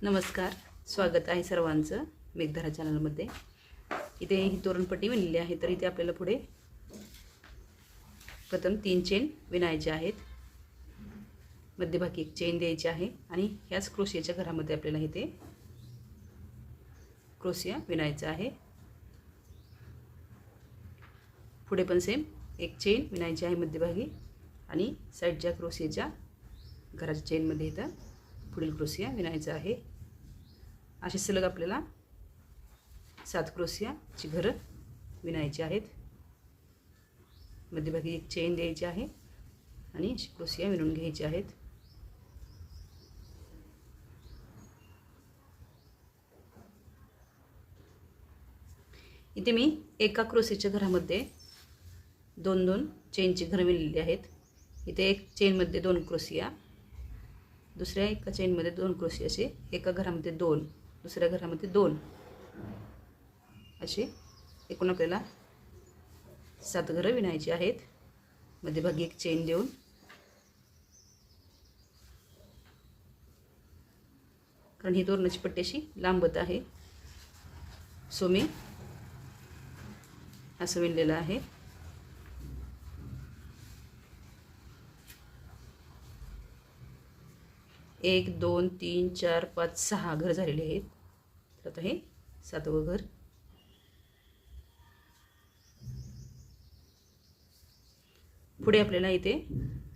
नमस्कार, स्वागत आहे सर्वांचं मेघधारा चॅनलमध्ये। इथे ही तोरणपट्टी विणलेली आहे, तर इथे आपल्याला पुढे प्रथम 3 चेन विणायचे आहेत, मध्यभागी एक चेन द्यायची आहे आणि ह्याच क्रोशियाच्या घरामध्ये आपल्याला इथे क्रोशिया विणायचा आहे। पुढे पण सेम एक चेन विणायची आहे मध्यभागी आणि साइडच्या क्रोशियाच्या घराच्या चेनमध्ये इथं पुढील क्रोशिया विणायचा आहे। असे सलग आपल्याला 7 क्रोशियाची घरं विणायची आहेत। मध्यभागी एक चेन द्यायची आहे आणि क्रोशिया विणून घ्यायचे आहेत। इथे मी एका क्रोशियाच्या घरामध्ये 2-2 चेनची घरं विणलेली आहेत। इथे एक चेनमध्ये 2 क्रोशिया, दुसऱ्या एका चेनमध्ये 2 क्रोशिया, असे एका घरामध्ये 2, दुसऱ्या घरामध्ये 2, असे एकूण आपल्याला 7 घरं विणायची आहेत। मध्यभागी एक चेन देऊन कारण ही तोरणाची पट्टी अशी लांबत आहे, सो मी असं विणलेलं आहे। एक 2 3 4 5 6 घर झालेले आहेत, तर आता हे 7वं घर। पुढे आपल्याला इथे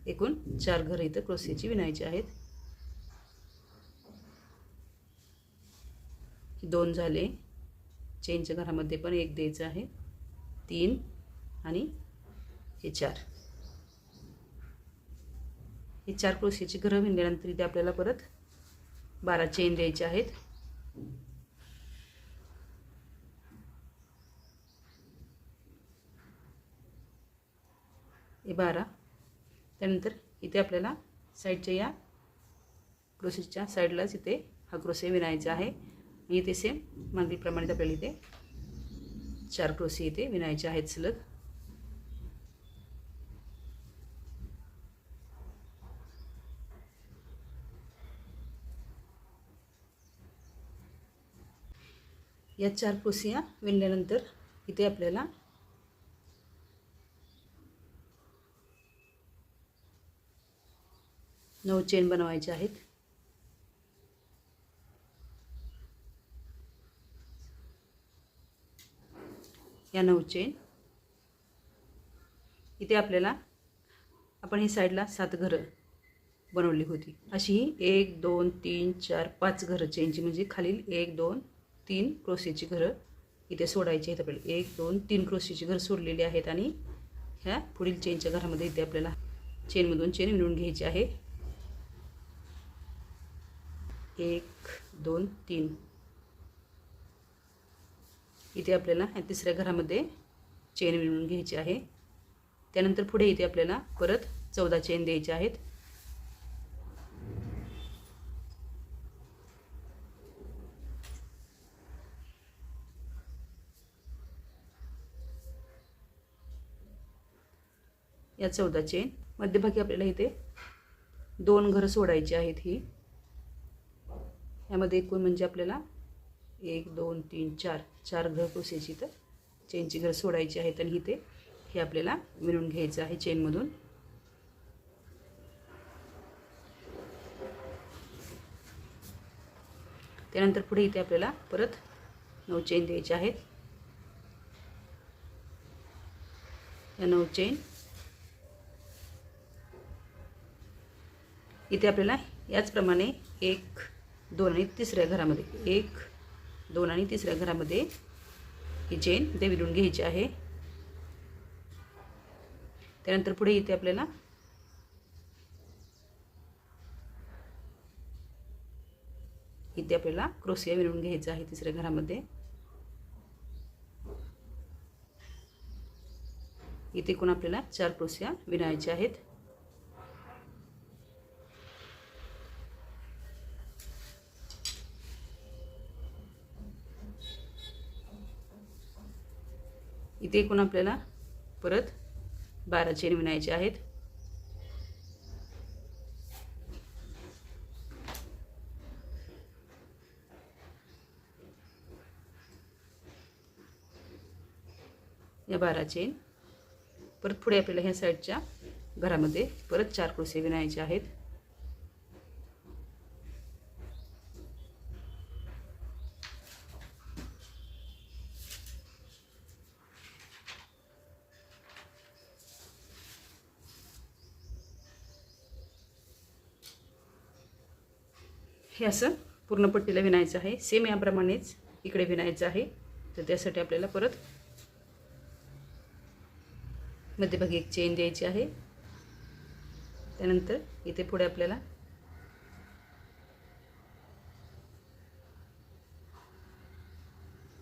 एकूण 4 घर इथं क्रोशियाची विणायची आहेत। 2 झाले, चेनच्या घरामध्ये पण एक द्यायचं आहे, 3 आणि हे 4। हे 4 क्रोशियाची घरं विणल्यानंतर इथे आपल्याला परत 12 चेन द्यायचे आहेत। हे 12, त्यानंतर इथे आपल्याला साईडच्या या क्रोशियाच्या साईडलाच इथे हा क्रोशिया विणायचा आहे आणि इथे सेम मागीलप्रमाणे आपल्याला इथे 4 क्रोशिया इथे विणायचे आहेत सलग। या 4 क्रोशिया विणल्यानंतर इथे आपल्याला 9 चेन बनवायचे आहेत। या 9 चेन इथे आपल्याला आपण ही साईडला 7 घरं बनवली होती, अशी ही 1 2 3 4 5 घरं चेनची, म्हणजे खालील 1 2 3 क्रोशियाची घरं इथे सोडायची आहेत आपल्याला। 1 2 3 क्रोशियाची घरं सोडलेली आहेत आणि ह्या पुढील चेनच्या घरामध्ये इथे आपल्याला चेनमधून चेन विणून घ्यायची आहे। 1 2 3 इथे आपल्याला या तिसऱ्या घरामध्ये चेन विणून घ्यायची आहे। त्यानंतर पुढे इथे आपल्याला परत 14 चेन द्यायचे आहेत। या 14 चेन मध्यभागी आपल्याला इथे 2 घरं सोडायची आहेत। ही यामध्ये एकूण म्हणजे आपल्याला 1 2 3 4 घर क्रोशियाची तर चेनची घरं सोडायची आहेत आणि इथे हे आपल्याला विणून घ्यायचं आहे चेनमधून। त्यानंतर पुढे इथे आपल्याला परत 9 चेन द्यायचे आहेत। या 9 चेन इथे आपल्याला याचप्रमाणे 1 2 आणि तिसऱ्या घरामध्ये 1 2 आणि तिसऱ्या घरामध्ये ही चेन इथे विणून घ्यायची आहे। त्यानंतर पुढे इथे आपल्याला क्रोशिया विणून घ्यायचा आहे तिसऱ्या घरामध्ये। इथे कोण आपल्याला 4 क्रोशिया विणायचे आहेत। इथे एकूण आपल्याला परत 12 चेन विणायचे आहेत। या 12 चेन. परत पुढे आपल्याला ह्या साईडच्या घरामध्ये परत 4 क्रोशे विणायचे आहेत. हे असं पूर्ण पट्टीला विणायचं आहे. सेम याप्रमाणेच इकडे विणायचं आहे. तर त्यासाठी आपल्याला परत मध्यभागी एक चेन द्यायची आहे. त्यानंतर इथे पुढे आपल्याला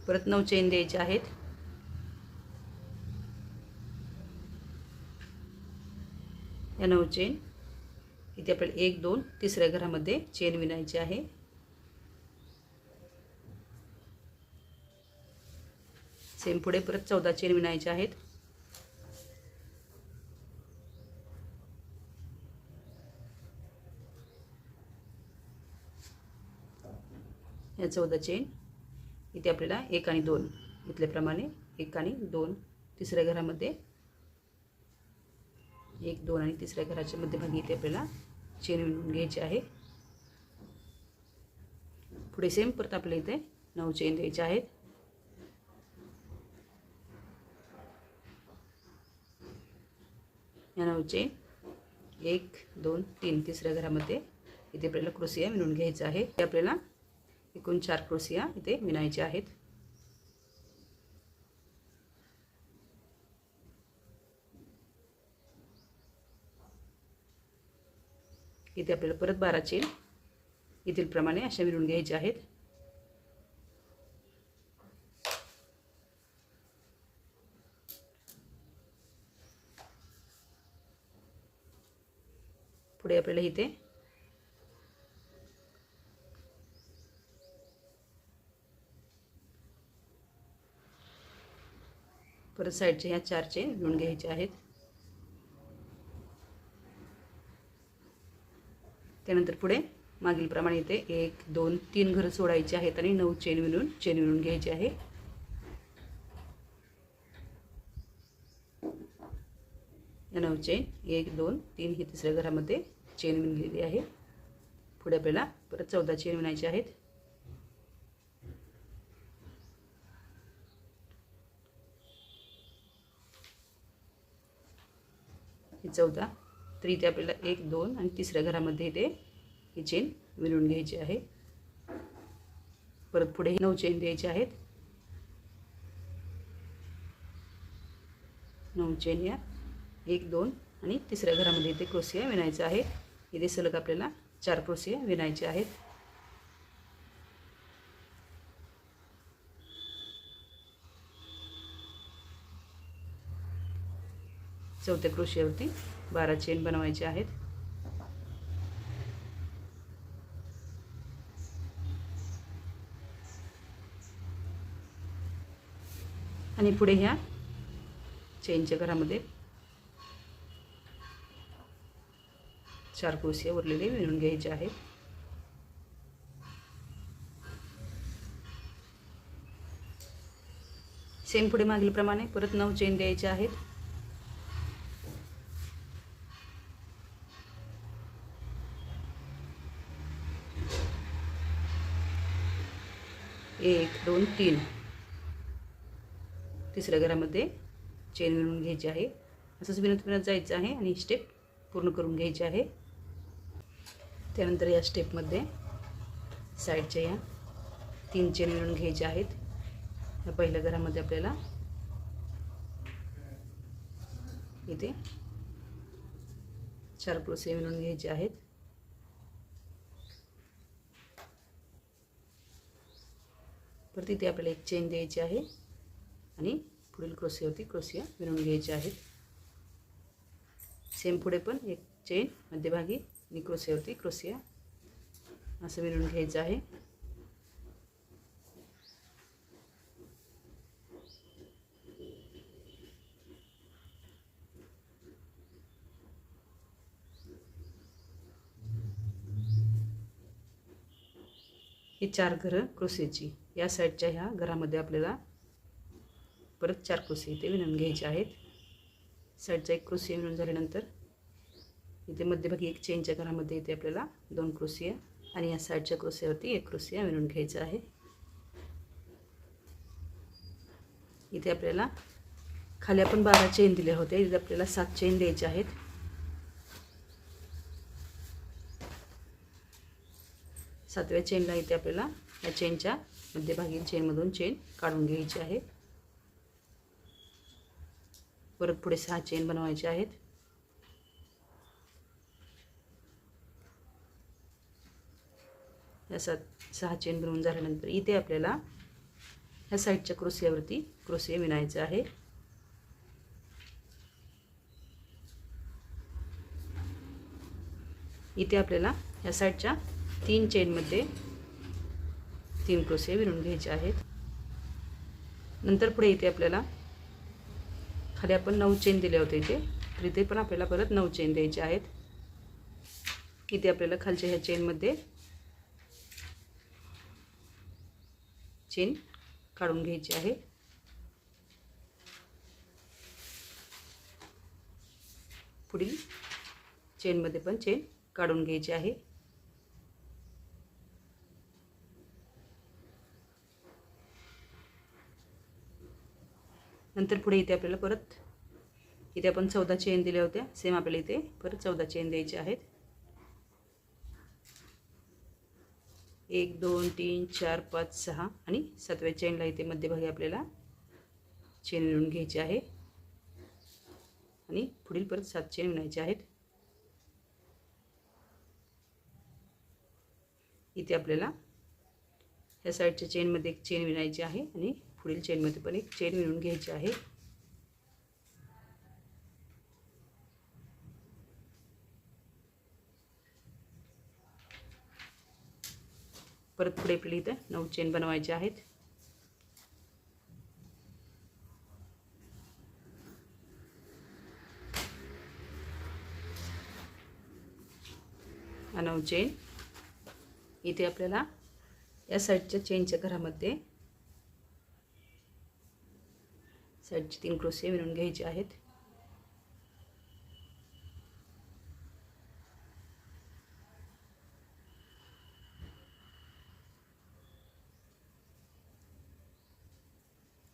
परत 9 चेन द्यायचे आहेत. या 9 चेन इथे आपल्याला 1 2 तिसऱ्या घरामध्ये चेन विणायची आहे. सेम पुढे परत 14 चेन विणायचे आहेत. या 14 चेन इथे आपल्याला 1 आणि 2 इथल्याप्रमाणे 1 आणि 2 तिसऱ्या घरामध्ये 1 2 आणि तिसऱ्या घराच्या मध्यभागी इथे आपल्याला चेन विणून घ्यायची आहे. पुढे सेम परत आपल्याला इथे 9 चेन द्यायचे आहेत. या 9 चेन 1 2 3 तिसऱ्या घरामध्ये इथे आपल्याला क्रोशिया विणून घ्यायचा आहे. ते आपल्याला एकूण 4 क्रोशिया इथे विणायच्या आहेत. इथे आपल्याला परत 12 चेन इथील प्रमाणे अशा विणून घ्यायच्या आहेत. पुढे आपल्याला इथे परत साईडच्या ह्या 4 चेन विणून घ्यायच्या आहेत. त्यानंतर पुढे मागील प्रमाणे इथे 1 2 3 घरं सोडायची आहेत आणि 9 चेन विणून घ्यायची आहे. या 9 चेन 1 2 3 ही तिसऱ्या घरामध्ये चेन विणलेली आहे. पुढे आपल्याला परत 14 चेन विणायचे आहेत. ही 14 तर इथे आपल्याला 1 2 आणि तिसऱ्या घरामध्ये इथे ही चेन विणून घ्यायची आहे. परत पुढे 9 चेन द्यायचे आहेत. 9 चेन या 1 2 आणि तिसऱ्या घरामध्ये इथे क्रोशिया विणायचा आहे. इथे सलग आपल्याला 4 क्रोशिया विणायचे आहेत. चौथ्या क्रोशियावरती 12 चेन बनवायचे आहेत. आणि पुढे ह्या चेनच्या घरामध्ये 4 क्रोशिया उरलेले विणून घ्यायचे आहेत. सेम पुढे मागील प्रमाणे परत 9 चेन द्यायचे आहेत. एक 2 3 तिसऱ्या घरामध्ये चेन विणून घ्यायची आहे. असंच विणत जायचं आहे आणि स्टेप पूर्ण करून घ्यायची आहे. त्यानंतर या स्टेपमध्ये साईडच्या या 3 चेन विणून घ्यायच्या आहेत. या पहिल्या घरामध्ये आपल्याला इथे 4 क्रोशिया विणून घ्यायचे आहेत. परत इथे आपल्याला एक चेन द्यायची आहे आणि पुढील क्रोशियावरती क्रोशिया विणून घ्यायचे आहेत. सेम पुढे पण एक चेन मध्यभागी आणि क्रोशियावरती क्रोशिया असं विणून घ्यायचं आहे. ही 4 घरं क्रोशियाची या साईडच्या ह्या घरामध्ये आपल्याला परत 4 क्रोशे इथे विणून घ्यायचे आहेत. साईडचा एक क्रोशे विणून झाल्यानंतर इथे मध्यभागी एक चेनच्या घरामध्ये इथे आपल्याला 2 क्रोशिया आणि या साईडच्या क्रोशियावरती 1 क्रोशिया विणून घ्यायचा आहे. इथे आपल्याला खाली आपण 12 चेन दिले होते, इथे आपल्याला 7 चेन द्यायचे आहेत. सातव्या चेनला इथे आपल्याला या चेनच्या मध्यभागी चेनमधून चेन काढून घ्यायची आहे. परत पुढे 6 चेन बनवायचे आहेत. या 6 चेन बनवून झाल्यानंतर इथे आपल्याला ह्या साईडच्या क्रोशियावरती क्रोशिया विणायचे आहे. इथे आपल्याला ह्या साईडच्या 3 चेनमध्ये 3 क्रोशिया विणून घ्यायचे आहेत. नंतर पुढे इथे आपल्याला खाली आपण 9 चेन दिले होते इथे, तर इथे पण आपल्याला परत 9 चेन द्यायचे आहेत. इथे आपल्याला खालच्या ह्या चेनमध्ये चेन काढून घ्यायची आहे. पुढील चेनमध्ये पण चेन काढून घ्यायची आहे. नंतर पुढे इथे आपल्याला परत इथे आपण 14 चेन दिल्या होत्या, सेम आपल्याला इथे परत 14 चेन द्यायचे आहेत. 1 2 3 4 5 6 आणि 7व्या चेनला इथे मध्यभागी आपल्याला चेन विणून घ्यायची आहे आणि पुढील परत 7 चेन विणायचे आहेत. इथे आपल्याला ह्या साईडच्या चेनमध्ये एक चेन विणायची आहे आणि पुढील चेनमध्ये पण एक चेन विणून घ्यायची आहे. परत पुढे आपल्याला इथे 9 चेन बनवायचे आहेत. हा 9 चेन इथे आपल्याला या साईडच्या चेनच्या घरामध्ये साईडचे 3 क्रोशे विणून घ्यायचे आहेत.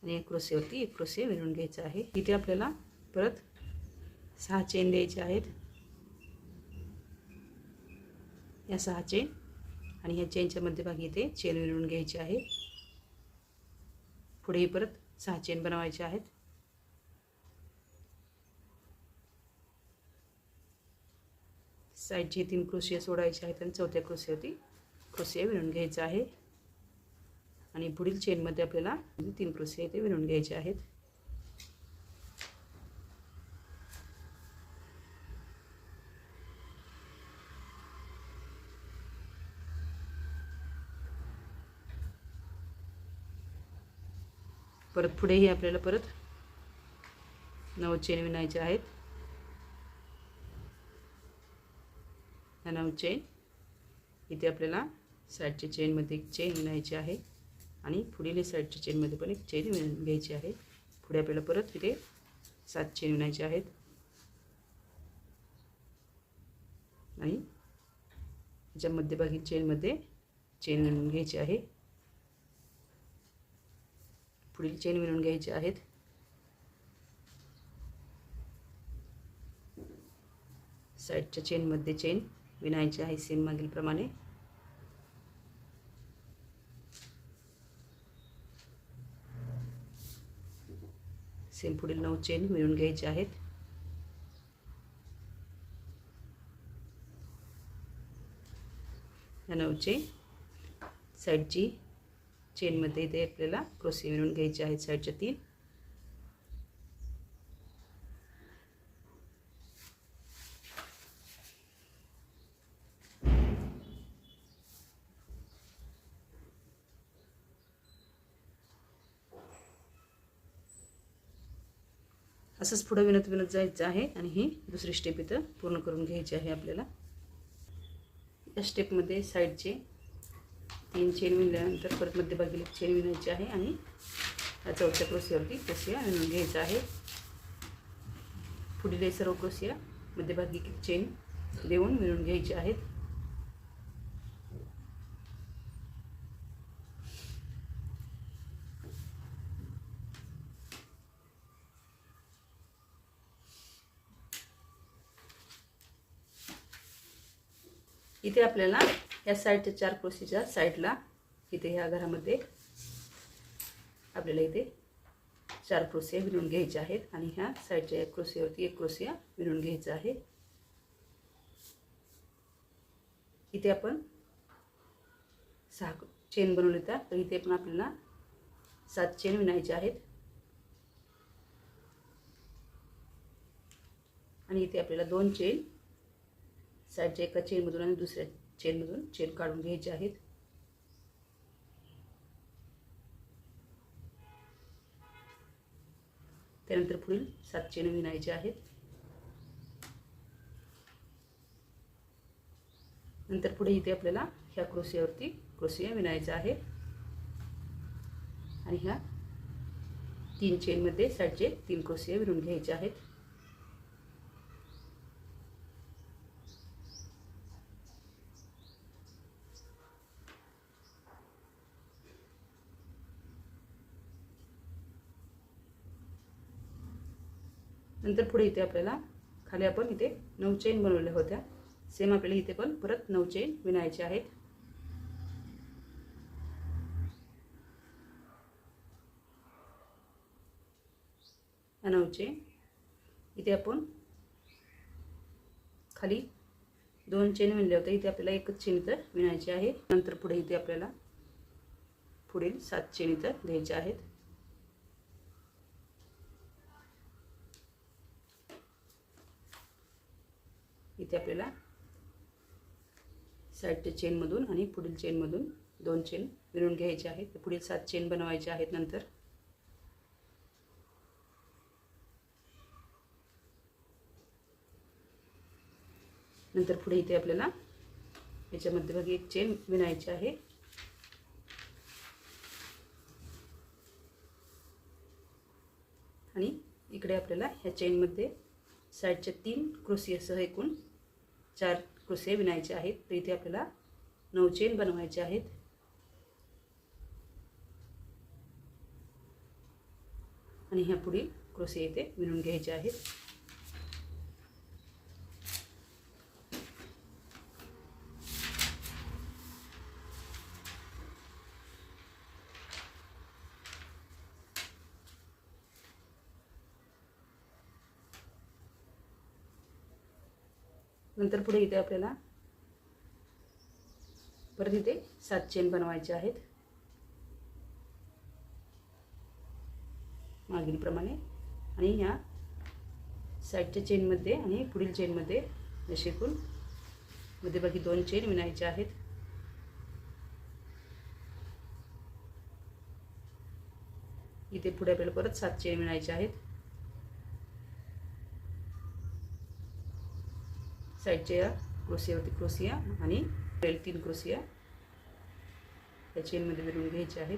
आणि एक क्रोशेवरती 1 क्रोशे विणून घ्यायचा आहे. इथे आपल्याला परत 6 चेन द्यायचे आहेत. या 6 चेन आणि ह्या चेनच्या मध्यभागी इथे चेन विणून घ्यायची आहे. पुढे परत 6 चेन बनवायचे आहेत. साईडचे 3 क्रोशिया सोडायचे आहेत आणि चौथ्या क्रोशियावरती क्रोशिया विणून घ्यायचा आहे आणि पुढील चेनमध्ये आपल्याला 3 क्रोशिया इथे विणून घ्यायचे आहेत. परत पुढेही आपल्याला परत 9 चेन विणायचे आहेत. ह्या 9 चेन इथे आपल्याला साईडच्या चेनमध्ये एक चेन विणायची आहे आणि पुढील साईडच्या चेनमध्ये पण एक चेन विणून घ्यायची आहे. पुढे आपल्याला परत इथे 7 चेन विणायचे आहेत आणि ज्या मध्यभागी चेनमध्ये चेन विणून घ्यायची आहे. पुढील चेन विणून घ्यायचे आहेत. साईडच्या चेनमध्ये चेन विणायची आहे सेम मागील प्रमाणे. सेम पुढील 9 चेन विणून घ्यायचे आहेत. या 9 चेन साईडची चेनमध्ये इथे आपल्याला क्रोशे विणून घ्यायचे आहेत साईडच्या 3. असंच पुढे विणत विणत जायचं आहे आणि ही दुसरी स्टेप इथं पूर्ण करून घ्यायची आहे आपल्याला. या स्टेपमध्ये साईडचे 3 चेन विणल्यानंतर परत मध्यभागी चेन विणायची आहे आणि ह्या चौथ्या क्रोशियावरती क्रोशिया विणून घ्यायचा आहे. पुढील सर्व क्रोशिया मध्यभागी चेन देऊन विणून घ्यायचे आहेत. इथे आपल्याला या साईडच्या 4 क्रोशीच्या साईडला इथे ह्या घरामध्ये आपल्याला इथे 4 क्रोशिया विणून घ्यायच्या आहेत आणि ह्या साईडच्या एक क्रोशियावरती एक क्रोशिया विणून घ्यायचा आहे. इथे आपण 6 चेन बनवले तर इथे पण आपल्याला 7 चेन विणायचे आहेत आणि इथे आपल्याला 2 चेन साईडच्या एका चेनमधून आणि दुसऱ्या चेनमधून चेन काढून घ्यायचे आहेत. त्यानंतर पुढील 7 चेन विणायचे आहेत. नंतर पुढे इथे आपल्याला ह्या क्रोशियावरती क्रोशिया विणायचा आहे आणि ह्या 3 चेनमध्ये साईडचे 3 क्रोशिया विणून घ्यायचे आहेत. नंतर पुढे इथे आपल्याला खाली आपण इथे 9 चेन बनवल्या होत्या. सेम आपल्याला इथे पण परत 9 चेन विणायचे आहेत. या 9 चेन इथे आपण खाली 2 चेन विणल्या होत्या. इथे आपल्याला एकच चेन इथं विणायची आहे. नंतर पुढे इथे आपल्याला पुढील 7 चेन इथं द्यायच्या आहेत. इथे आपल्याला साईडच्या चेनमधून आणि पुढील चेनमधून 2 चेन विणून घ्यायचे आहेत. पुढील 7 चेन बनवायचे आहेत. नंतर पुढे इथे आपल्याला याच्या मध्यभागी एक चेन विणायची आहे आणि इकडे आपल्याला ह्या चेनमध्ये साईडच्या 3 क्रोशियासह एकूण 4 क्रोशिया विणायचे आहेत. तर इथे आपल्याला 9 चेन बनवायचे आहेत आणि ह्या पुढील क्रोशिया इथे विणून घ्यायचे आहेत. नंतर पुढे इथे आपल्याला परत इथे 7 चेन बनवायचे आहेत मागीलप्रमाणे आणि ह्या साईडच्या चेनमध्ये आणि पुढील चेनमध्ये असे एकूण मध्यभागी 2 चेन विणायचे आहेत. इथे पुढे आपल्याला परत 7 चेन विणायचे आहेत. साईडच्या क्रोशियावरती क्रोशिया आणि 3 क्रोशिया या चेनमध्ये विणून घ्यायचे आहेत.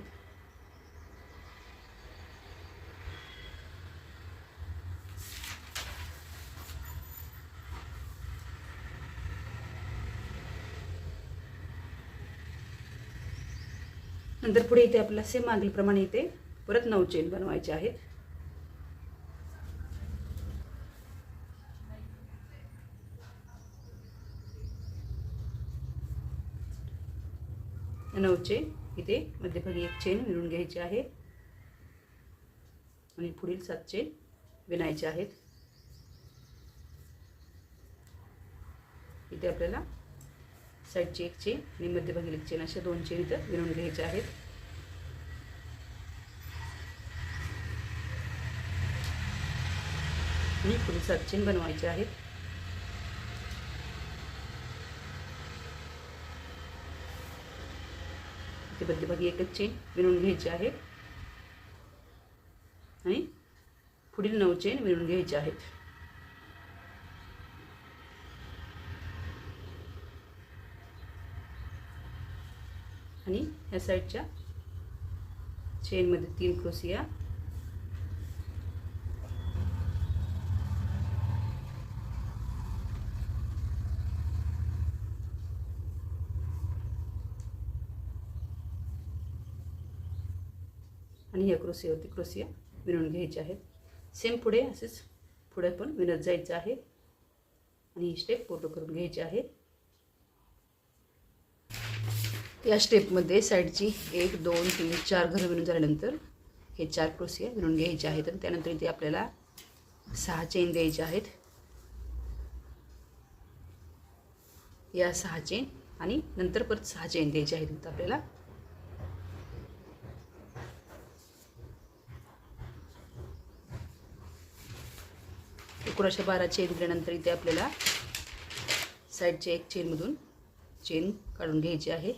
नंतर पुढे इथे आपल्याला सेम मागीलप्रमाणे इथे परत 9 चेन बनवायचे आहेत. या 9 चेन इथे मध्यभागी एक चेन विणून घ्यायची आहे आणि पुढील 7 चेन विणायचे आहेत. इथे आपल्याला साईडची एक चेन आणि मध्यभागी एक चेन अशा 2 चेन इथं विणून घ्यायच्या आहेत. आणि पुढील 7 चेन बनवायचे आहेत. इथे मध्यभागी एकच चेन विणून घ्यायची आहे आणि पुढील 9 चेन विणून घ्यायचे आहेत. आणि या साईडच्या चेनमध्ये 3 क्रोशिया आणि या क्रोशियावरती क्रोशिया विणून घ्यायचे आहेत. सेम पुढे असेच पुढे पण विणत जायचं आहे आणि ही स्टेप पूर्ण करून घ्यायची आहे. या स्टेपमध्ये साईडची 1 2 3 4 घरं विणून झाल्यानंतर हे 4 क्रोशिया विणून घ्यायचे आहेत आणि त्यानंतर इथे आपल्याला 6 चेन द्यायचे आहेत. या 6 चेन आणि नंतर परत 6 चेन द्यायचे आहेत इथं आपल्याला. एकूण अशा 12 चेन दिल्यानंतर इथे आपल्याला साईडच्या एक चेनमधून चेन काढून घ्यायची आहे.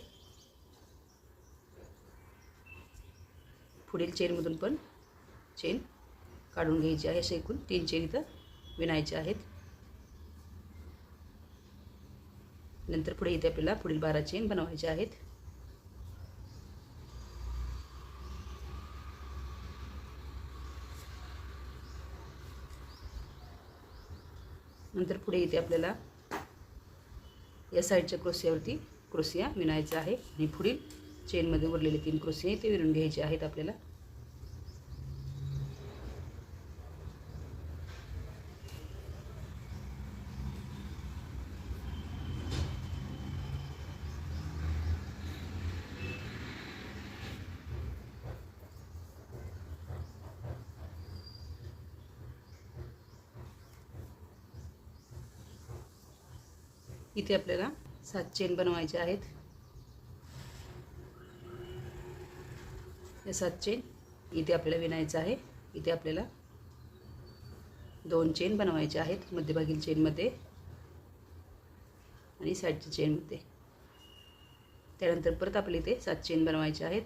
पुढील चेनमधून पण चेन काढून घ्यायची आहे. असे एकूण 3 चेन इथं विणायचे आहेत. नंतर पुढे इथे आपल्याला पुढील 12 चेन बनवायचे आहेत. नंतर पुढे इथे आपल्याला या साईडच्या क्रोशियावरती क्रोशिया विणायचा आहे आणि पुढील चेनमध्ये उरलेले 3 क्रोशिया ते विणून घ्यायचे आहेत आपल्याला. इथे आपल्याला 7 चेन बनवायचे आहेत. या 7 चेन इथे आपल्याला विणायचं आहे. इथे आपल्याला 2 चेन बनवायचे आहेत मध्यभागील चेनमध्ये आणि साईडच्या चेनमध्ये. त्यानंतर परत आपल्या इथे 7 चेन बनवायचे आहेत.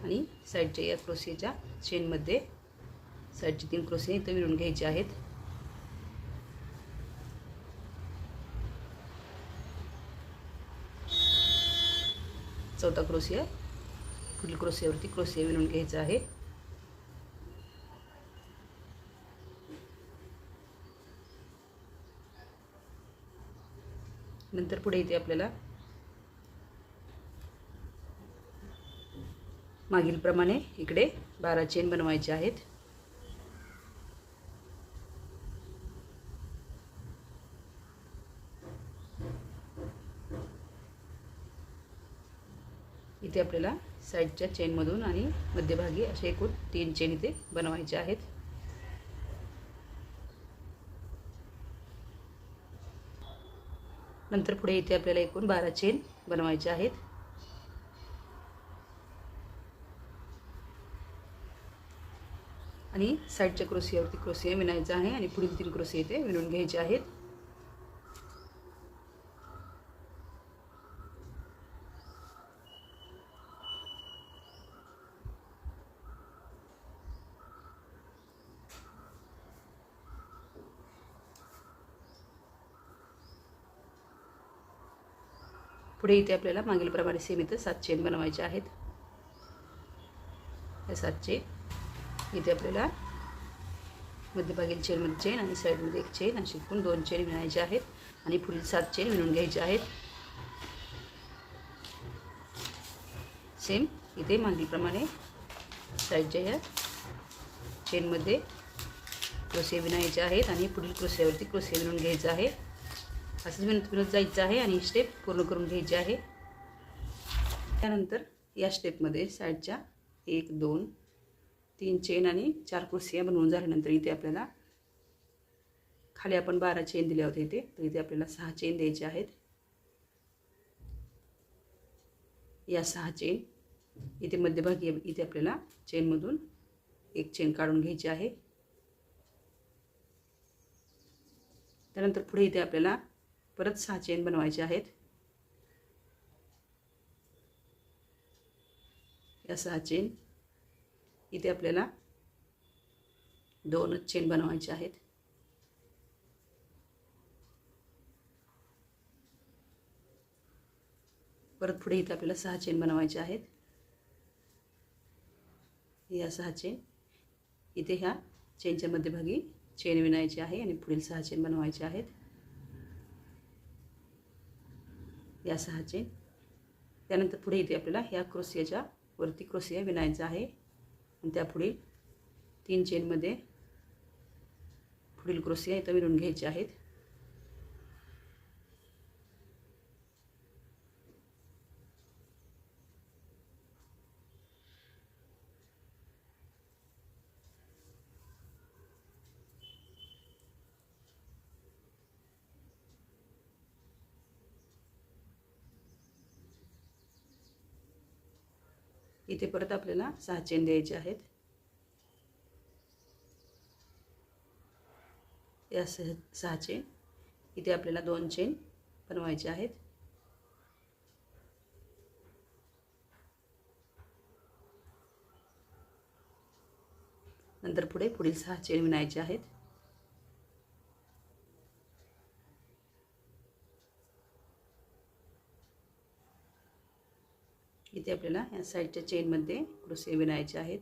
आणि साईडच्या या क्रोशियाच्या चेनमध्ये साईडचे 3 क्रोशिया इथे विणून घ्यायचे आहेत. चौथा क्रोशिया पुढील क्रोशियावरती क्रोशिया विणून घ्यायचा आहे. नंतर पुढे इथे आपल्याला मागील प्रमाणे इकडे 12 चेन बनवायचे आहेत. इथे आपल्याला साईडच्या चेनमधून आणि मध्यभागी असे एकूण 3 चेन इथे बनवायचे आहेत. नंतर पुढे इथे आपल्याला एकूण 12 चेन बनवायचे आहेत. आणि साईडच्या क्रोशियावरती क्रोशिया विणायचा आहे आणि पुढील 3 क्रोशिया इथे विणून घ्यायचे आहेत. पुढे इथे आपल्याला मागील प्रमाणे सेम इथे 7 चेन बनवायचे आहेत. या 7 चेन इथे आपल्याला मध्यभागील चेनमध्ये चेन आणि साईडमध्ये एक चेन अशी एकूण 2 चेन विणायचे आहेत आणि पुढील 7 चेन विणून घ्यायचे आहेत. सेम इथे मागील प्रमाणे साईडच्या या चेनमध्ये क्रोशिया विणायचे आहेत आणि पुढील क्रोशियावरती क्रोशिया विणून घ्यायचा आहे. असंच विणत जायचं आहे आणि स्टेप पूर्ण करून घ्यायची आहे. त्यानंतर या स्टेपमध्ये साईडच्या 1 2 3 चेन आणि 4 क्रोशिया बनवून झाल्यानंतर इथे आपल्याला खाली आपण 12 चेन दिल्या होत्या इथे, तर इथे आपल्याला 6 चेन द्यायचे आहेत. या 6 चेन इथे मध्यभागी इथे आपल्याला चेनमधून एक चेन काढून घ्यायची आहे. त्यानंतर पुढे इथे आपल्याला परत 6 चेन बनवायचे आहेत. या 6 चेन इथे आपल्याला 2 चेन बनवायचे आहेत. परत पुढे इथे आपल्याला 6 चेन बनवायचे आहेत. या 6 चेन इथे ह्या चेनच्या मध्यभागी चेन विणायची आहे आणि पुढील 6 चेन बनवायचे आहेत. या 6 चेन त्यानंतर पुढे इथे आपल्याला ह्या क्रोशियाच्या वरती क्रोशिया विणायचा आहे आणि त्यापुढे 3 चेनमध्ये पुढील क्रोशिया इथं विणून घ्यायचे आहेत. इथे परत आपल्याला 6 चेन द्यायचे आहेत. या 6 चेन इथे आपल्याला 2 चेन बनवायचे आहेत. नंतर पुढील 6 चेन विणायचे आहेत. इथे आपल्याला या साईडच्या चेनमध्ये क्रोशिया विणायचे आहेत.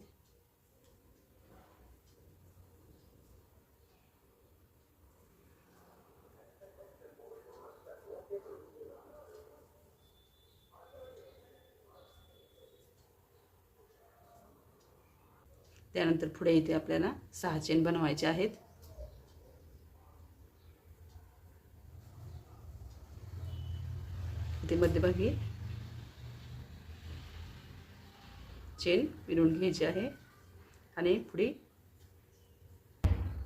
त्यानंतर पुढे इथे आपल्याला 6 चेन बनवायचे आहेत. इथे मध्यभागी चेन विणून घ्यायची आहे आणि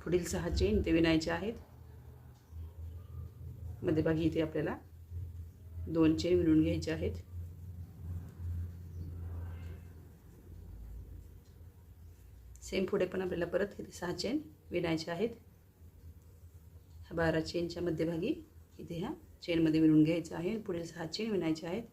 पुढील 6 चेन इथे विणायचे आहेत. मध्यभागी इथे आपल्याला 2 चेन विणून घ्यायचे आहेत. सेम पुढे पण आपल्याला परत इथे 6 चेन विणायचे आहेत. 12 चेनच्या मध्यभागी इथे ह्या चेनमध्ये विणून घ्यायचं आहे. पुढील 6 चेन विणायचे आहेत.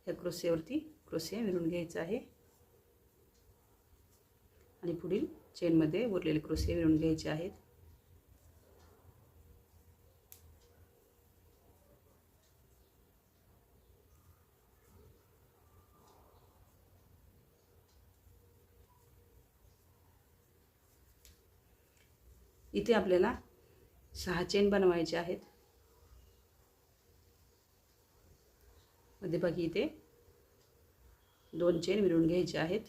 या क्रोशियावरती क्रोशिया विणून घ्यायचा आहे आणि पुढील चेनमध्ये उरलेले क्रोशिया विणून घ्यायचे आहेत. इथे आपल्याला 6 चेन बनवायचे आहेत. मध्यभागी इथे 2 चेन विणून घ्यायचे आहेत.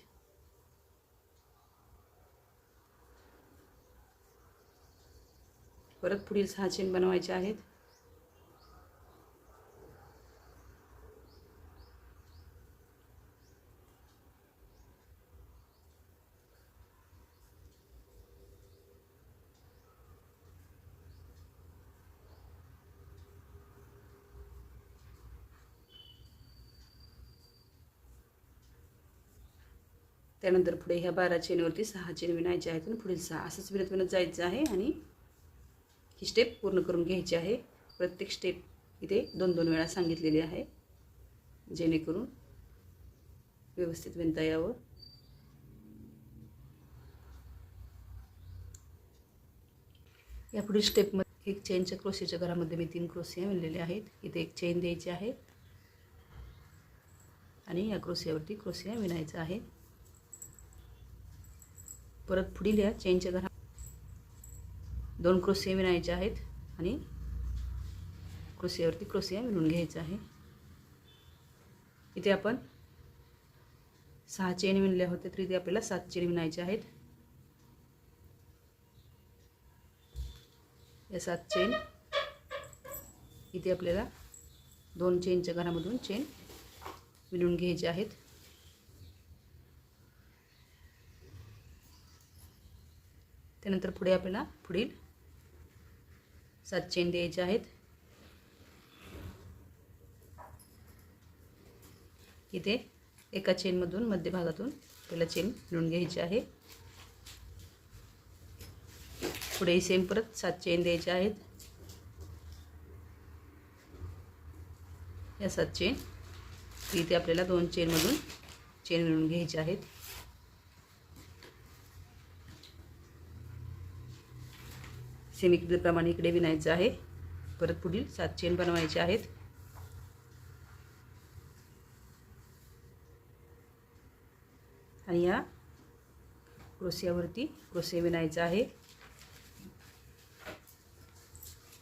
परत पुढील 6 चेन बनवायचे आहेत. त्यानंतर पुढे ह्या 12 चेनवरती 6 चेन विणायचे आहेत आणि पुढील 6 असंच विणत जायचं आहे आणि ही स्टेप पूर्ण करून घ्यायची आहे. प्रत्येक स्टेप इथे 2-2 वेळा सांगितलेली आहे जेणेकरून व्यवस्थित विणता यावं. या पुढील स्टेपमध्ये एक चेनच्या क्रोशियाच्या घरामध्ये मी 3 क्रोशिया विणलेले आहेत. इथे एक चेन द्यायची आहे आणि या क्रोशियावरती क्रोशिया विणायचा आहे. परत पुढील या चेनच्या घरात 2 क्रोशिया विणायचे आहेत आणि क्रोशियावरती क्रोशिया विणून घ्यायचा आहे. इथे आपण 6 चेन विणल्या होत्या तर इथे आपल्याला 7 चेन विणायचे आहेत. या 7 चेन इथे आपल्याला 2 चेनच्या घरामधून चेन विणून घ्यायचे आहेत. त्यानंतर पुढे आपल्याला पुढील 7 चेन द्यायचे आहेत. इथे एका चेनमधून मध्यभागातून पहिला चेन विणून घ्यायची आहे. पुढे सेम परत 7 चेन द्यायचे आहेत. या 7 चेन इथे आपल्याला 2 चेनमधून चेन विणून घ्यायचे आहेत. सेम प्रमाणे इकडे विणायचं आहे. परत पुढील 7 चेन बनवायचे आहेत. आणि या क्रोशियावरती क्रोशिया विणायचा आहे.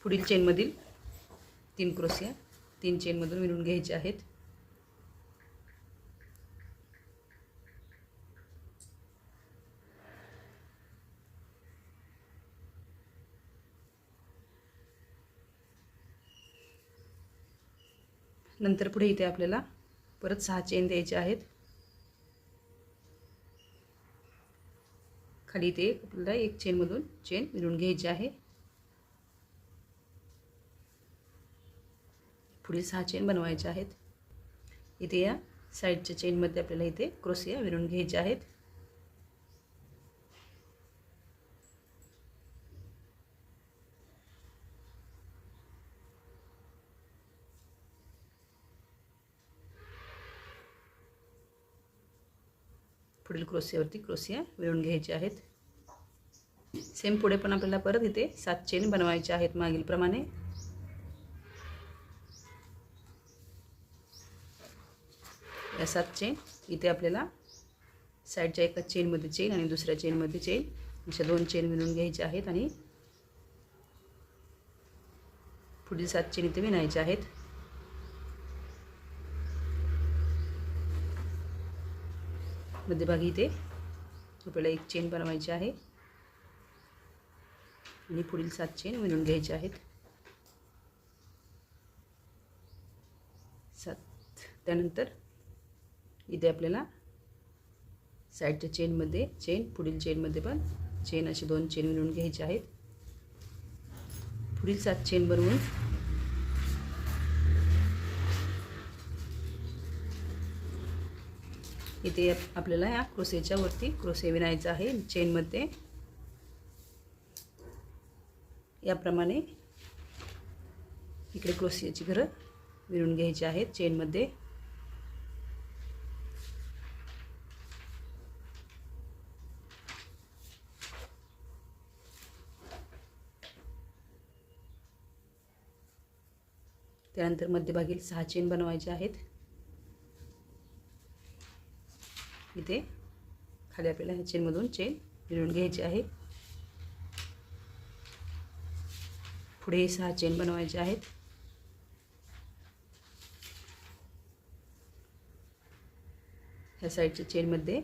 पुढील चेनमधील 3 क्रोशिया 3 चेनमधून विणून घ्यायचे आहेत. नंतर पुढे इथे आपल्याला परत 6 चेन द्यायचे आहेत. खाली इथे आपल्याला एक चेनमधून चेन विणून घ्यायची आहे. पुढील 6 चेन बनवायचे आहेत. इथे या साईडच्या चेनमध्ये आपल्याला इथे क्रोशिया विणून घ्यायचे आहेत. पुढील क्रोशियावरती क्रोशिया विणून घ्यायचे आहेत. सेम पुढे पण आपल्याला परत इथे 7 चेन बनवायचे आहेत मागील प्रमाणे. या 7 चेन इथे आपल्याला साईडच्या एका चेनमध्ये चेन आणि दुसऱ्या चेनमध्ये चेन अशा 2 चेन विणून घ्यायचे आहेत आणि पुढील 7 चेन इथे विणायचे आहेत. मध्यभागी इथे आपल्याला एक चेन बनवायची आहे आणि पुढील 7 चेन विणून घ्यायचे आहेत. 7. त्यानंतर इथे आपल्याला साईडच्या चेनमध्ये चेन पुढील चेनमध्ये पण चेन अशी 2 चेन विणून घ्यायचे आहेत. पुढील 7 चेन बनवून इथे आपल्याला या क्रोशियाच्या वरती क्रोशिया विणायचा आहे चेनमध्ये. याप्रमाणे इकडे क्रोशियाची घरं विणून घ्यायची आहेत चेनमध्ये. त्यानंतर मध्यभागी 6 चेन बनवायचे आहेत. इथे खाली आपल्याला ह्या चेनमधून चेन विणून घ्यायची आहे. पुढे 6 चेन बनवायचे आहेत. ह्या साईडच्या चेनमध्ये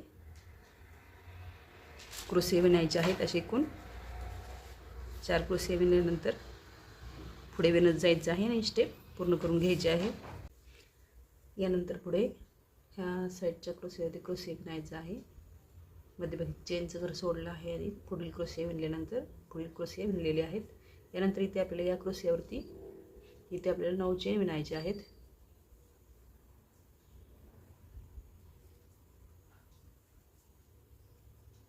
क्रोशिया विणायचे आहेत. असे एकूण 4 क्रोशिया विणल्यानंतर पुढे विणत जायचं आहे आणि स्टेप पूर्ण करून घ्यायची आहे. यानंतर पुढे ह्या साईडच्या क्रोशियावरती क्रोशिया विणायचा आहे. मध्यभागी चेनचं घर सोडलं आहे आणि पुढील क्रोशिया विणल्यानंतर पुढील क्रोशिया विणलेले आहेत. यानंतर इथे आपल्याला या क्रोशियावरती इथे आपल्याला 9 चेन विणायचे आहेत.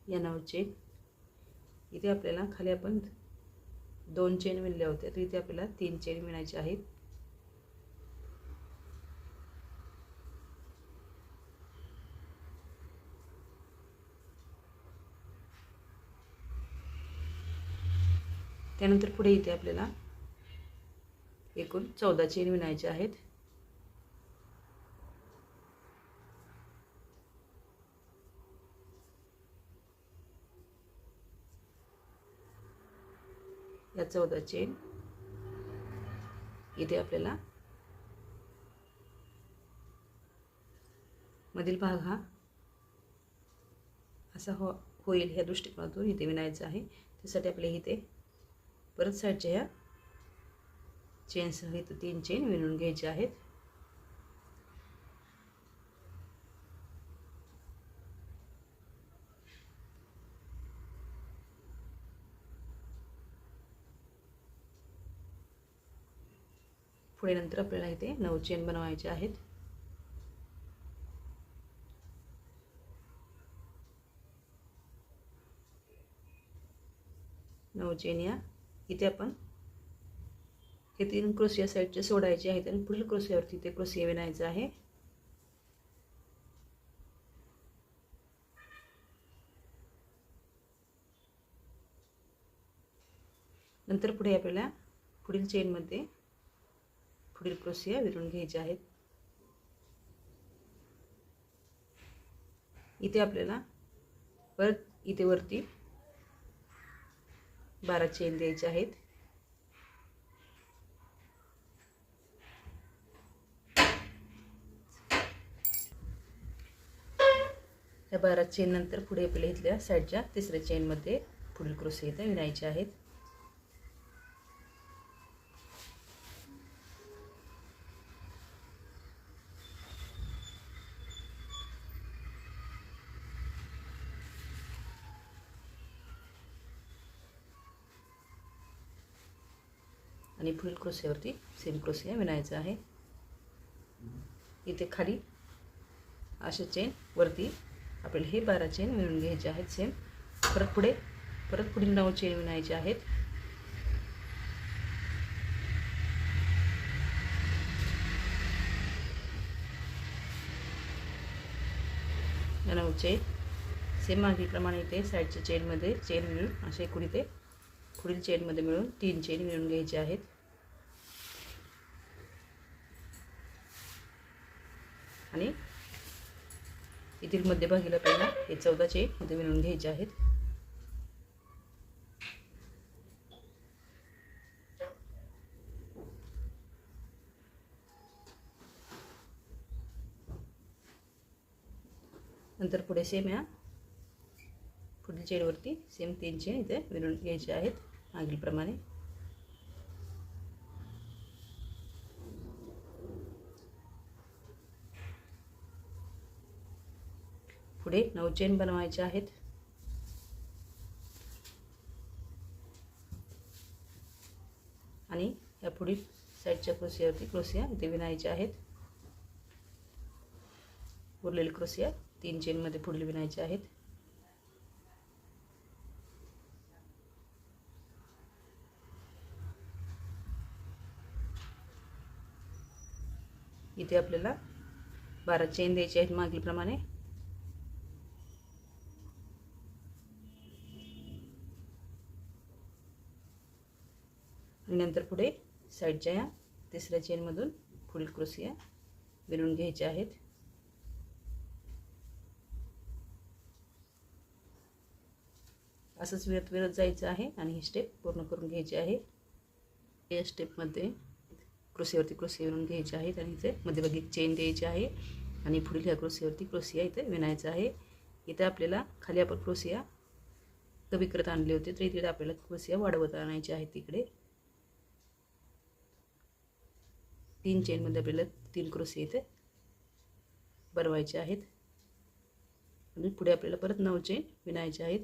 या 9 चेन इथे आपल्याला खाली आपण 2 चेन विणल्या होत्या तर इथे आपल्याला 3 चेन विणायचे आहेत. त्यानंतर पुढे इथे आपल्याला एकूण 14 चेन विणायचे आहेत. या 14 चेन इथे आपल्याला मधील भाग हा असा होईल ह्या दृष्टिकोनातून इथे विणायचा आहे. त्यासाठी आपल्याला इथे परत साईडच्या ह्या चेनसह इथे 3 चेन विणून घ्यायचे आहेत. पुढे नंतर आपल्याला इथे 9 चेन बनवायचे आहेत. नऊ चेन या इथे आपण हे 3 क्रोशिया साईडचे सोडायचे आहेत आणि पुढील क्रोशियावरती ते क्रोशिया विणायचं आहे. नंतर पुढे आपल्याला पुढील चेनमध्ये पुढील क्रोशिया विणून घ्यायचे आहेत. इथे आपल्याला परत इथे वरती 12 चेन द्यायचे आहेत. ह्या 12 चेन नंतर पुढे आपल्या इथल्या साईडच्या तिसऱ्या चेनमध्ये पुढील क्रोशे इथे विणायचे आहेत. आणि पुढील क्रोशेवरती सेम क्रोशे विणायचा आहे. इथे खाली अशा चेन वरती आपल्याला हे 12 चेन विणून घ्यायचे आहेत सेम. परत पुढील 9 चेन विणायचे आहेत. या 9 चेन सेम मागीप्रमाणे इथे साईडच्या चेनमध्ये चेन मिळून असे एकूण इथे पुढील चेनमध्ये मिळून 3 चेन विणून घ्यायचे आहेत. आणि इथील मध्यभागीला पहिला हे 14 चेन इथे विणून घ्यायचे आहेत. नंतर पुढे सेम या पुढील चेनवरती सेम 3 चेन इथे विणून घ्यायचे आहेत मागीलप्रमाणे. पुढे 9 चेन बनवायचे आहेत. आणि या पुढील साईडच्या क्रोशियावरती क्रोशिया इथे विणायचे आहेत. उरलेले क्रोशिया 3 चेनमध्ये पुढील विणायचे आहेत. इथे आपल्याला 12 चेन द्यायचे आहेत मागीलप्रमाणे. आणि नंतर पुढे साईडच्या या तिसऱ्या चेनमधून पुढील क्रोशिया विणून घ्यायचे आहेत. असंच विणत जायचं आहे आणि ही स्टेप पूर्ण करून घ्यायची आहे. या स्टेपमध्ये क्रोशियावरती क्रोशिया विणून घ्यायचे आहेत आणि इथे मध्यभागी चेन द्यायची आहे आणि पुढील ह्या क्रोशियावरती क्रोशिया इथे विणायचा आहे. इथे आपल्याला खाली आपण क्रोशिया कमी करत आणले होते तर इथे आपल्याला क्रोशिया वाढवत आणायचे आहेत. तिकडे 3 चेनमध्ये आपल्याला 3 क्रोशिया इथे बनवायचे आहेत. आणि पुढे आपल्याला परत 9 चेन विणायचे आहेत.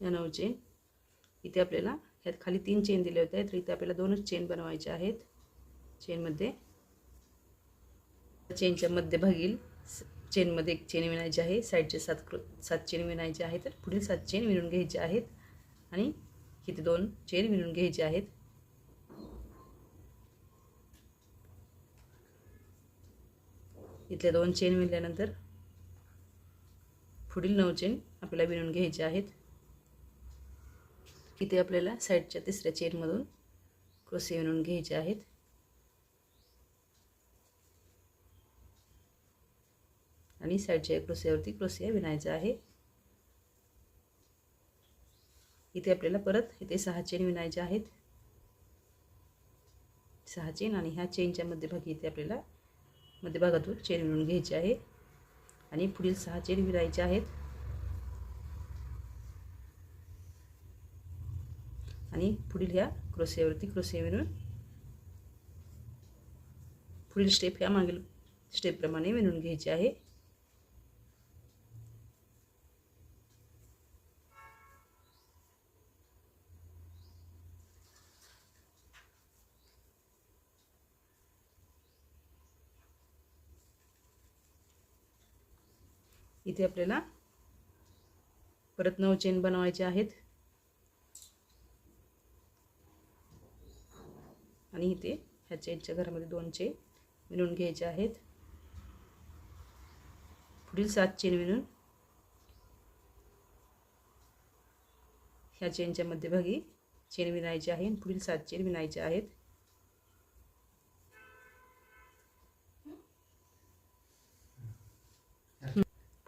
या 9 चेन इथे आपल्याला ह्यात खाली 3 चेन दिले होते तर इथे आपल्याला 2च चेन बनवायचे आहेत. चेनमध्ये चेनच्या मध्यभागी चेनमध्ये 1 चेन विणायची आहे. साईडचे 7 चेन विणायचे आहेत. तर पुढील 7 चेन विणून घ्यायचे आहेत आणि इथे 2 चेन विणून घ्यायचे आहेत. इथल्या 2 चेन विणल्यानंतर पुढील 9 चेन आपल्याला विणून घ्यायचे आहेत. इथे आपल्याला साईडच्या तिसऱ्या चेनमधून क्रोशिया विणून घ्यायचे आहेत. आणि साईडच्या क्रोशियावरती क्रोशिया विणायचा आहे. इथे आपल्याला परत इथे 6 चेन विणायचे आहेत. 6 चेन आणि ह्या चेनच्या मध्यभागी इथे आपल्याला मध्यभागातून चेन विणून घ्यायची आहे आणि पुढील 6 चेन विणायचे आहेत. आणि पुढील ह्या क्रोशियावरती क्रोशिया विणून पुढील स्टेप ह्या मागील स्टेपप्रमाणे विणून घ्यायची आहे. इथे आपल्याला परत 9 चेन बनवायचे आहेत. आणि इथे ह्या चेनच्या घरामध्ये 2 चेन विणून घ्यायचे आहेत. पुढील 7 चेन विणून ह्या चेनच्या मध्यभागी चेन विणायची आहे आणि पुढील 7 चेन विणायचे आहेत.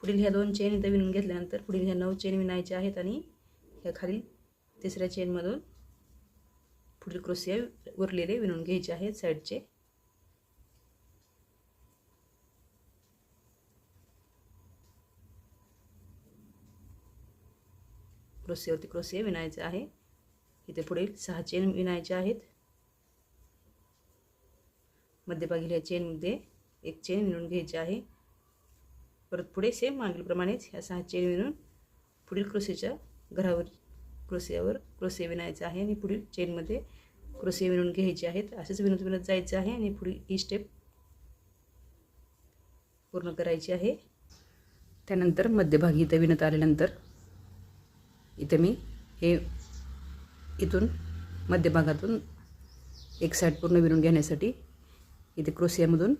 पुढील ह्या 2 चेन इथे विणून घेतल्यानंतर पुढील ह्या 9 चेन विणायच्या आहेत आणि ह्या खाली तिसऱ्या चेनमधून पुढील क्रोशिया उरलेले विणून घ्यायचे आहेत साईडचे. क्रोशियावरती क्रोशिया विणायचे आहे. इथे पुढील 6 चेन विणायचे आहेत. मध्यभागी या चेनमध्ये एक चेन विणून घ्यायची आहे. परत पुढे सेम मागीलप्रमाणेच ह्या 6 चेन विणून पुढील क्रोशियाच्या क्रोशियावर क्रोशिया विणायचे आहे आणि पुढील चेनमध्ये क्रोशिया विणून घ्यायचे आहेत. असेच विणत जायचे आहे आणि पुढील ही स्टेप पूर्ण करायची आहे. त्यानंतर मध्यभागी इथे विणत आल्यानंतर इथे मी हे इथून मध्यभागातून एक साईड पूर्ण विणून घेण्यासाठी इथे क्रोशियामधून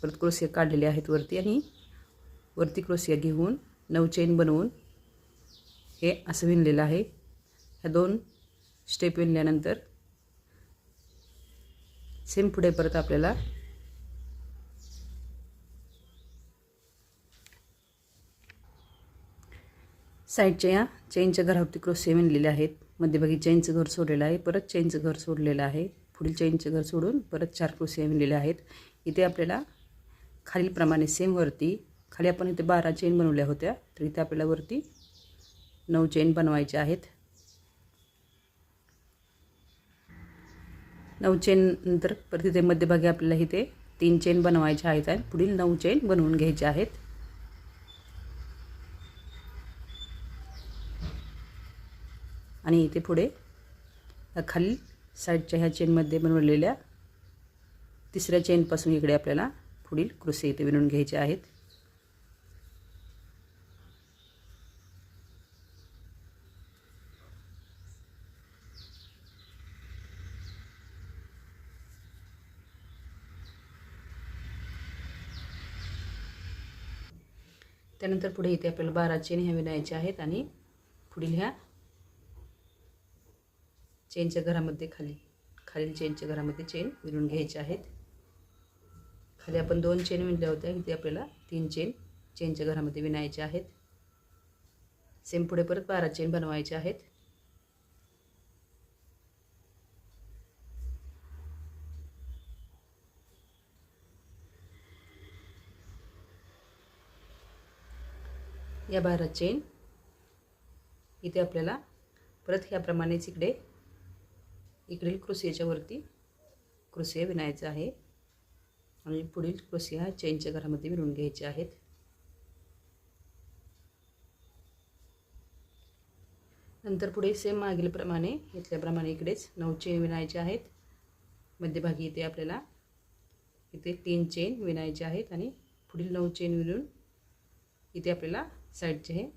परत क्रोशिया काढलेले आहेत वरती आणि वरती क्रोशिया घेऊन 9 चेन बनवून हे असं विणलेलं आहे. ह्या 2 स्टेप विणल्यानंतर सेम पुढे परत आपल्याला साईडच्या या चेनच्या घरावरती क्रोशिया विणलेले आहेत. मध्यभागी चेनचं घर सोडलेलं आहे. परत चेनचं घर सोडलेलं आहे. पुढील चेनचं घर सोडून परत 4 क्रोशिया विणलेले आहेत. इथे आपल्याला खालीलप्रमाणे सेम वरती खाली आपण इथे 12 चेन बनवल्या होत्या तर इथे आपल्याला वरती 9 चेन बनवायचे आहेत. 9 चेन नंतर परत इथे मध्यभागी आपल्याला इथे 3 चेन बनवायचे आहेत आणि पुढील 9 चेन बनवून घ्यायचे आहेत. आणि इथे पुढे खाली साईडच्या ह्या चेनमध्ये बनवलेल्या तिसऱ्या चेनपासून इकडे आपल्याला पुढील क्रोशिया इथे विणून घ्यायचे आहेत. त्यानंतर पुढे इथे आपल्याला 12 चेन ह्या विणायच्या आहेत आणि पुढील ह्या चेनच्या घरामध्ये खालील चेनच्या घरामध्ये चेन विणून घ्यायचे आहेत. खाली आपण 2 चेन विणल्या होत्या. इथे आपल्याला 3 चेनच्या घरामध्ये विणायचे आहेत. सेम पुढे परत 12 चेन बनवायचे आहेत. या 12 चेन इथे आपल्याला परत ह्याप्रमाणेच इकडील क्रोशियाच्या वरती क्रोशिया विणायचा आहे आणि पुढील क्रोशिया चेनच्या घरामध्ये विणून घ्यायचे आहेत. नंतर पुढे सेम मागीलप्रमाणे घेतल्याप्रमाणे इकडेच 9 चेन विणायचे आहेत. मध्यभागी इथे आपल्याला इथे 3 चेन विणायचे आहेत आणि पुढील 9 चेन विणून इथे आपल्याला साईडचे हे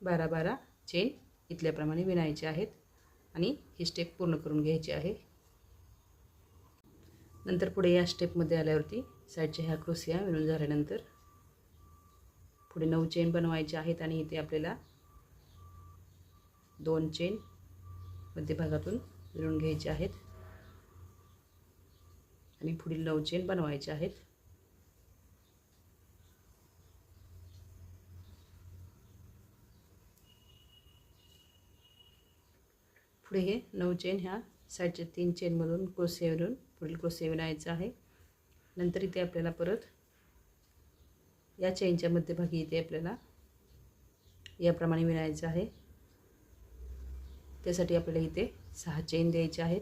12-12 चेन इथल्याप्रमाणे विणायचे आहेत आणि ही स्टेप पूर्ण करून घ्यायची आहे. नंतर पुढे या स्टेपमध्ये आल्यावरती साईडच्या ह्या क्रोशिया विणून झाल्यानंतर पुढे 9 चेन बनवायचे आहेत आणि इथे आपल्याला 2 चेन मध्यभागातून विणून घ्यायचे आहेत आणि पुढील 9 चेन बनवायचे आहेत. पुढे हे 9 चेन ह्या साईडच्या 3 चेनमधून क्रोशिया विणून पुढील क्रोशिया विणायचा आहे. नंतर इथे आपल्याला परत या चेनच्या मध्यभागी इथे आपल्याला याप्रमाणे विणायचं आहे. त्यासाठी आपल्याला इथे 6 चेन द्यायचे आहेत.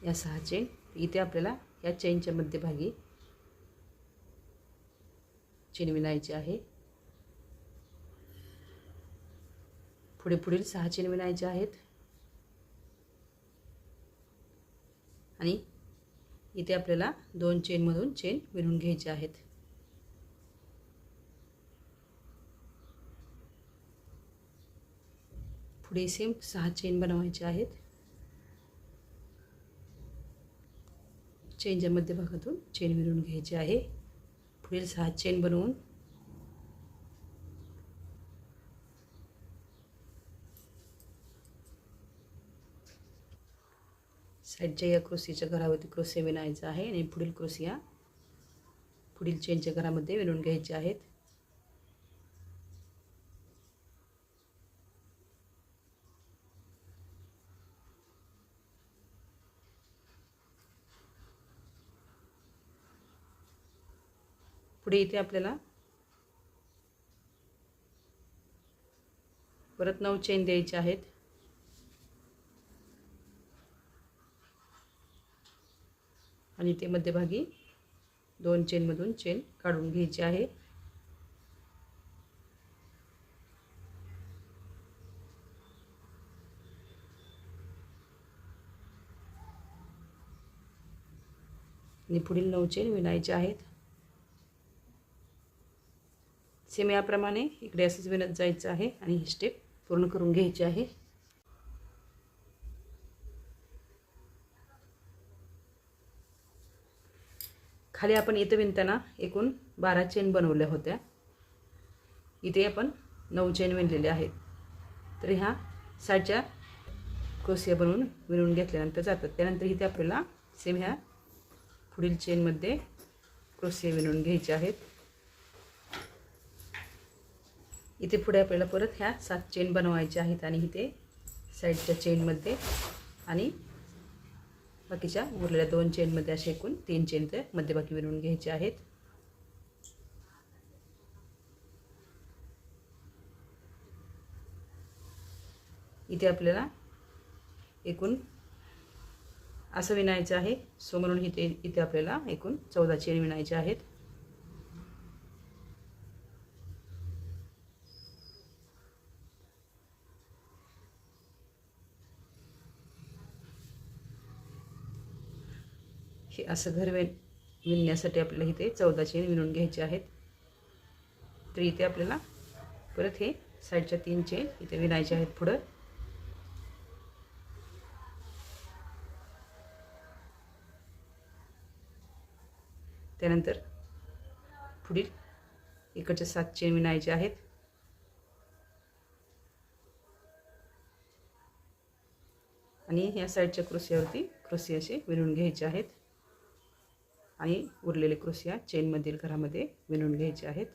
या 6 चेन इथे आपल्याला या चेनच्या मध्यभागी चेन विणायची आहे. पुढील 6 चेन विणायचे आहेत आणि इथे आपल्याला 2 चेनमधून चेन विणून घ्यायचे आहेत. पुढे सेम 6 चेन बनवायचे आहेत. चेनच्या मध्यभागातून चेन विणून घ्यायचे आहे. पुढील 6 चेन बनवून साईडच्या या क्रोशियाच्या घरावरती क्रोशिया विणायचा आहे आणि पुढील क्रोशिया पुढील चेनच्या घरामध्ये विणून घ्यायचे आहेत. पुढे इथे आपल्याला परत 9 चेन द्यायचे आहेत. आणि ते मध्यभागी 2 चेनमधून चेन काढून घ्यायची आहे. आणि पुढील 9 चेन विणायचे आहेत. सेम याप्रमाणे इकडे असंच विणत जायचं आहे आणि ही स्टेप पूर्ण करून घ्यायची आहे. खाली आपण इथं विणताना एकूण 12 चेन बनवल्या होत्या. इथे आपण 9 चेन विणलेले आहेत. तर ह्या साईडच्या क्रोशिया बनवून विणून घेतल्यानंतर जातात. त्यानंतर इथे आपल्याला सेम ह्या पुढील चेनमध्ये क्रोशिया विणून घ्यायचे आहेत. इथे पुढे आपल्याला परत ह्या 7 चेन बनवायच्या आहेत आणि इथे साईडच्या चेनमध्ये आणि बाकीच्या उरलेल्या 2 चेनमध्ये असे एकूण 3 चेन ते मध्यभागी विणून घ्यायचे आहेत. इथे आपल्याला एकूण असं विणायचं आहे. सो म्हणून इथे आपल्याला एकूण 14 चेन विणायचे आहेत. हे असं घर विणण्यासाठी आपल्याला इथे 14 चेन विणून घ्यायचे आहेत. तर इथे आपल्याला परत हे साईडच्या 3 चेन इथे विणायचे आहेत पुढं. त्यानंतर पुढील इकडच्या 7 चेन विणायचे आहेत. आणि या साईडच्या क्रोशियावरती क्रोशिया असे विणून घ्यायचे आहेत आणि उरलेले क्रोशिया चेनमधील घरामध्ये विणून घ्यायचे आहेत.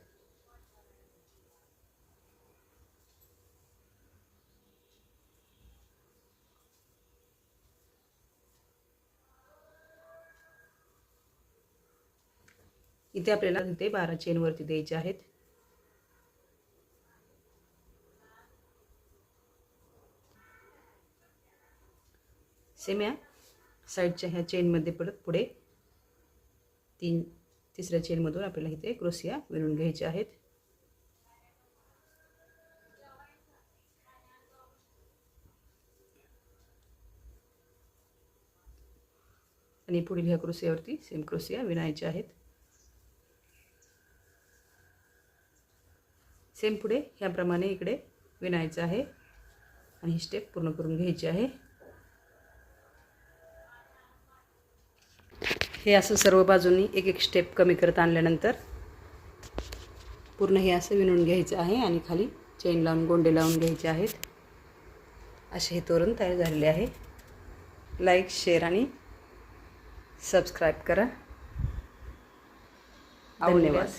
इथे आपल्याला इथे 12 चेन वरती द्यायचे आहेत. सेम या साईडच्या ह्या चेनमध्ये परत पुढे तिसऱ्या चेनमधून आपल्याला इथे क्रोशिया विणून घ्यायचे आहेत. आणि पुढील ह्या क्रोशियावरती सेम क्रोशिया विणायचे आहेत. सेम पुढे ह्याप्रमाणे इकडे विणायचं आहे आणि ही स्टेप पूर्ण करून घ्यायची आहे. हे असं सर्व बाजूंनी एक एक स्टेप कमी करत आणल्यानंतर पूर्ण हे असं विणून घ्यायचं आहे आणि खाली चेन लावून गोंडे लावून घ्यायचे आहेत. असे हे तोरण तयार झालेले आहे. लाईक, शेअर आणि सबस्क्राईब करा. धन्यवाद.